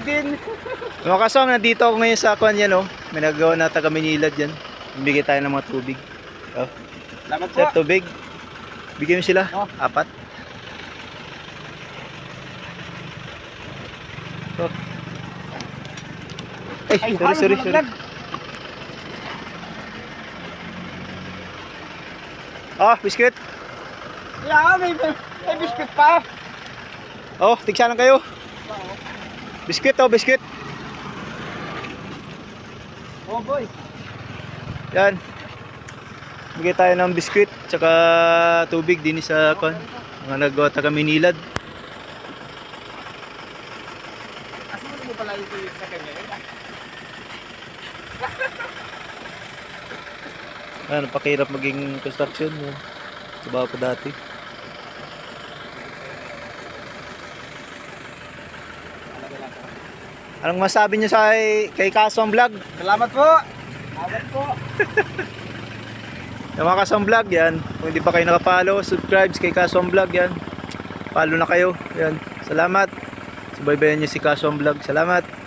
din. Mga kasama, nandito ako ngayon sa kuan yan, oh. May nagagawa na taga Manila dyan. Bigay tayo ng mga tubig. Oh. Salamat po. Sir, tubig. Bigyan mo sila. Oh. 4. Oh. Ay, sorry. Oh, biscuit. Yeah, may biscuit pa. Oh, tigsa lang kayo. Biscuit, oh, biscuit. Oh boy. Yan. Bigay tayo ng biscuit tsaka tubig din sa kon. Mga naggawa taga Manilad. Asunin mo pala yung sa kanya. Ano, pakirap maging construction mo. Trabaho ko dati. Anong masabi niyo sa kay Kasong Vlog? Salamat po. Salamat po. Yung mga Kasong Vlog yan, kung hindi pa kayo nakapollow, subscribe kay Kasong Vlog yan. Follow na kayo. Yan. Salamat. Subaybayan niyo si Kasong Vlog. Salamat.